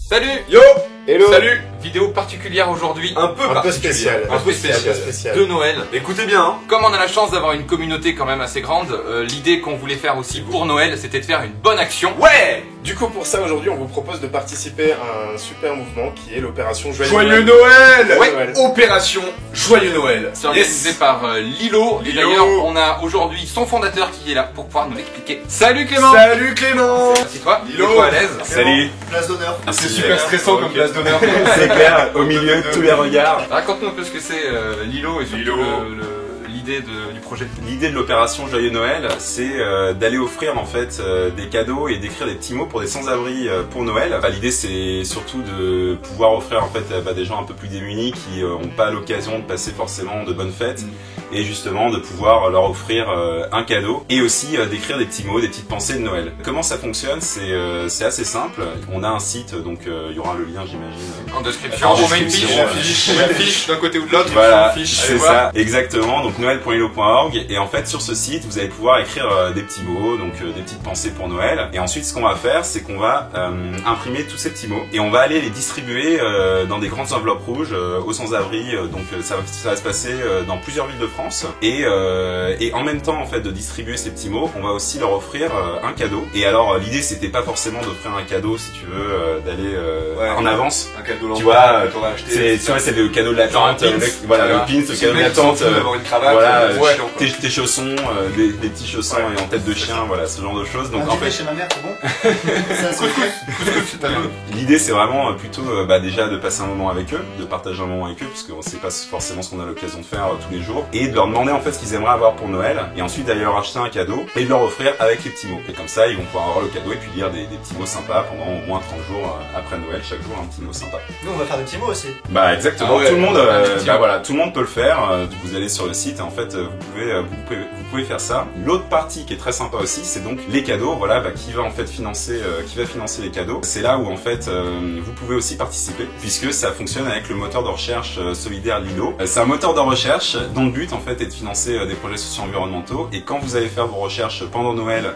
Salut. Yo. Hello. Salut. Vidéo particulière aujourd'hui. Un peu spéciale. Un peu spécial. De Noël. Écoutez bien, hein. Comme on a la chance d'avoir une communauté quand même assez grande, l'idée qu'on voulait faire aussi pour Noël, c'était de faire une bonne action. Ouais. Du coup, pour ça, aujourd'hui, on vous propose de participer à un super mouvement qui est l'opération Joyeux Noël. Ouais. Ouais. Opération Joyeux Noël. C'est organisé par Lilo. Et d'ailleurs, on a aujourd'hui son fondateur qui est là pour pouvoir nous l'expliquer. Salut Clément. Salut Clément. Merci toi. Lilo. Mets-toi à l'aise. Salut. Place d'honneur. C'est super stressant comme place d'honneur. C'est clair, au milieu de tous les regards. Raconte-nous un peu ce que c'est Lilo et surtout l'idée du projet. L'idée de l'opération Joyeux Noël, c'est d'aller offrir en fait des cadeaux et d'écrire des petits mots pour des sans-abri pour Noël. Enfin, l'idée c'est surtout de pouvoir offrir en fait des gens un peu plus démunis qui n'ont pas l'occasion de passer forcément de bonnes fêtes et justement de pouvoir leur offrir un cadeau et aussi d'écrire des petits mots, des petites pensées de Noël. Comment ça fonctionne? C'est assez simple. On a un site, donc il y aura le lien j'imagine. En description, on met une fiche d'un côté ou de l'autre. Voilà, c'est ça, exactement. Donc noël.lilo.org et en fait sur ce site vous allez pouvoir écrire des petits mots, donc des petites pensées pour Noël. Et ensuite ce qu'on va faire c'est qu'on va imprimer tous ces petits mots et on va aller les distribuer dans des grandes enveloppes rouges aux sans-abri. Donc ça va se passer dans plusieurs villes de France et en même temps en fait de distribuer ces petits mots, on va aussi leur offrir un cadeau. Et alors l'idée c'était pas forcément d'offrir un cadeau si tu veux d'aller en avance. Un cadeau Tu vois, acheté. c'est le cadeau de la tante, voilà le pin, le cadeau de la tante. D'avoir une cravate. Voilà, Ouais. tes chaussons, des petits chaussons et en tête de chien, voilà, ce genre de choses. Donc en fait, chez ma mère, c'est bon. Ça, c'est l'idée c'est vraiment plutôt déjà de passer un moment avec eux, de partager un moment avec eux, parce qu'on sait pas forcément ce qu'on a l'occasion de faire tous les jours, et de leur demander en fait ce qu'ils aimeraient avoir pour Noël, et ensuite d'aller leur acheter un cadeau et de leur offrir avec les petits mots. Et comme ça, ils vont pouvoir avoir le cadeau et puis lire des petits mots sympas pendant au moins 30 jours après Noël, chaque jour un petit mot sympa. Nous, on va faire des petits mots aussi. Bah exactement, Ah ouais, tout le monde, voilà, tout le monde peut le faire. Vous allez sur le site et en fait vous pouvez faire ça. L'autre partie qui est très sympa aussi, c'est donc les cadeaux. Voilà, qui va en fait financer les cadeaux. C'est là où en fait vous pouvez aussi participer puisque ça fonctionne avec le moteur de recherche solidaire Lilo. C'est un moteur de recherche dont le but en fait est de financer des projets socio-environnementaux. Et quand vous allez faire vos recherches pendant Noël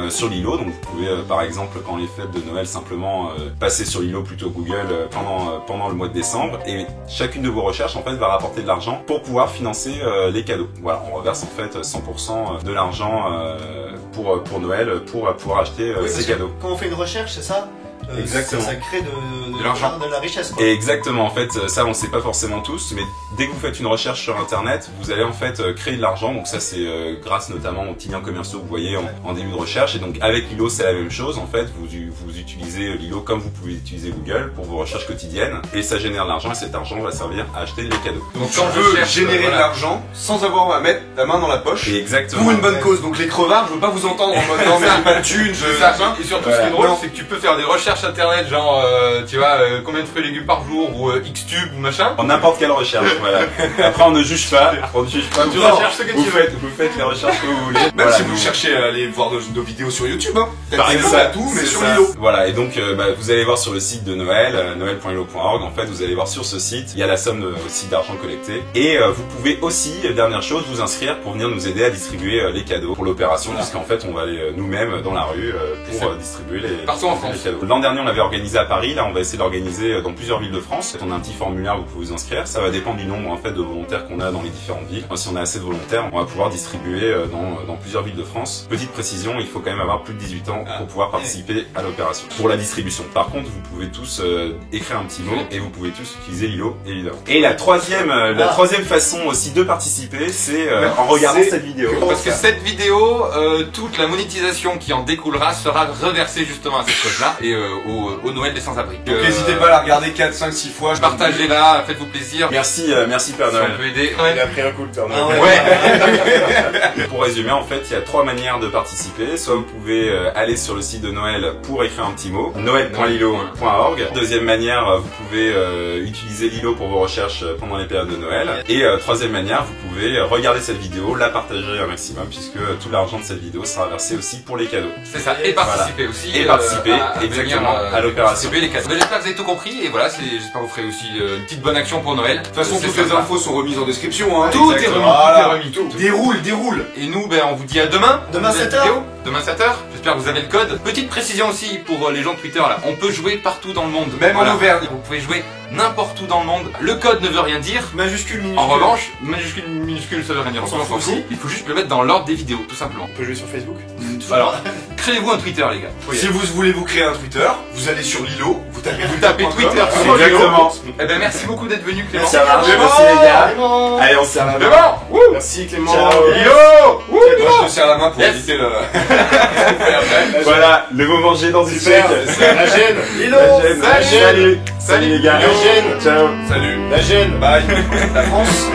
sur Lilo, donc vous pouvez par exemple pendant les fêtes de Noël simplement passer sur Lilo plutôt Google pendant le mois de décembre et chacune de vos recherches en fait va rapporter de l'argent pour pouvoir financer les cadeaux. Voilà, on reverse en fait 100% de l'argent pour Noël pour pouvoir acheter ces cadeaux. Quand on fait une recherche, c'est ça. Exactement. Ça crée De l'argent. de la richesse, quoi. Et exactement, en fait, ça on sait pas forcément tous, mais dès que vous faites une recherche sur internet, vous allez en fait créer de l'argent, donc ça c'est grâce notamment aux petits liens commerciaux que vous voyez en début de recherche, et donc avec Lilo c'est la même chose, en fait, vous utilisez Lilo comme vous pouvez utiliser Google pour vos recherches quotidiennes, et ça génère de l'argent, et cet argent va servir à acheter des cadeaux. Donc tu peux générer de l'argent sans avoir à mettre ta main dans la poche. Et exactement. Pour une bonne cause. Donc les crevards, je veux pas vous entendre en mode non mais j'ai pas de thunes, Et surtout ce qui est drôle, c'est que tu peux faire des recherches internet, genre tu vois combien de fruits et légumes par jour ou Xtube ou machin. En n'importe quelle recherche, voilà. Après on ne juge pas, Tu recherches ce que tu veux. vous faites les recherches que vous voulez. Même Voilà, si vous cherchez à aller voir nos vidéos sur YouTube, hein. Par C'est exemple, pas tout, mais c'est sur ça. Lilo. Voilà, et donc vous allez voir sur le site de Noël, noël.lilo.org, en fait vous allez voir sur ce site, il y a la somme aussi d'argent collecté. Et vous pouvez aussi, dernière chose, vous inscrire pour venir nous aider à distribuer les cadeaux pour l'opération, puisqu'en fait on va aller nous-mêmes dans la rue pour distribuer Partout en France. les cadeaux. L'an dernier on l'avait organisé à Paris, là on va essayer d'organiser dans plusieurs villes de France. On a un petit formulaire, vous pouvez vous inscrire, ça va dépendre du nombre en fait de volontaires qu'on a dans les différentes villes. Si on a assez de volontaires, on va pouvoir distribuer dans plusieurs villes de France. Petite précision, il faut quand même avoir plus de 18 ans pour pouvoir participer à l'opération. Pour la distribution. Par contre, vous pouvez tous écrire un petit mot et vous pouvez tous utiliser Lilo, évidemment. Et la troisième façon aussi de participer, c'est en regardant cette vidéo. Parce que cette vidéo, toute la monétisation qui en découlera sera reversée justement à cette cause-là et au Noël des sans-abri. Donc n'hésitez pas à la regarder 4, 5, 6 fois. Partagez-la, faites-vous plaisir. Merci Père Si on Noël. peut aider. Il a pris un coup le Père Noël. Ah ouais. Ouais. Pour résumer, en fait, il y a trois manières de participer. Soit vous pouvez aller sur le site de Noël pour écrire un petit mot, noël.lilo.org. Deuxième manière, vous pouvez utiliser Lilo pour vos recherches pendant les périodes de Noël. Et troisième manière, vous pouvez regarder cette vidéo, la partager un maximum, puisque tout l'argent de cette vidéo sera versé aussi pour les cadeaux. C'est ça, et participer aussi. Et participer, à exactement, venir, à l'opération. distribuer les cadeaux. J'espère que vous avez tout compris, et voilà, j'espère que vous ferez aussi une petite bonne action pour Noël. De toute façon, toutes ça, les ça. infos sont remises en description. Hein. Tout est remis, Voilà. tout est remis. Tout. Déroule. Et nous, ben, on vous dit à demain. Demain, Nouvelle 7h. vidéo. Demain 7h. J'espère que vous avez le code. Petite précision aussi pour les gens de Twitter là. On peut jouer partout dans le monde. Même en Auvergne. Vous pouvez jouer n'importe où dans le monde. Le code ne veut rien dire. Majuscule, minuscule. En revanche, minuscule, ça veut rien dire. On s'en On s'en fout. fout. Il faut juste le mettre dans l'ordre des vidéos, tout simplement. On peut jouer sur Facebook. Alors, créez-vous un Twitter, les gars. Si vous voulez vous créer un Twitter, vous allez sur Lilo, vous tapez Twitter. Exactement. Eh ben, merci beaucoup d'être venu, Clément. Ça marche, Clément. merci les gars. Clément. Allez, on se serre la main. Clément. Wouh. Merci Clément. Ciao. Yo. Wouh. Moi je te serre la main pour Yes. éviter le... Voilà, le moment G dans une Super. sec. La gêne. Lilo. La gêne. Salut. Salut les gars. La gêne. Ciao. Salut. La gêne. Bye. La France.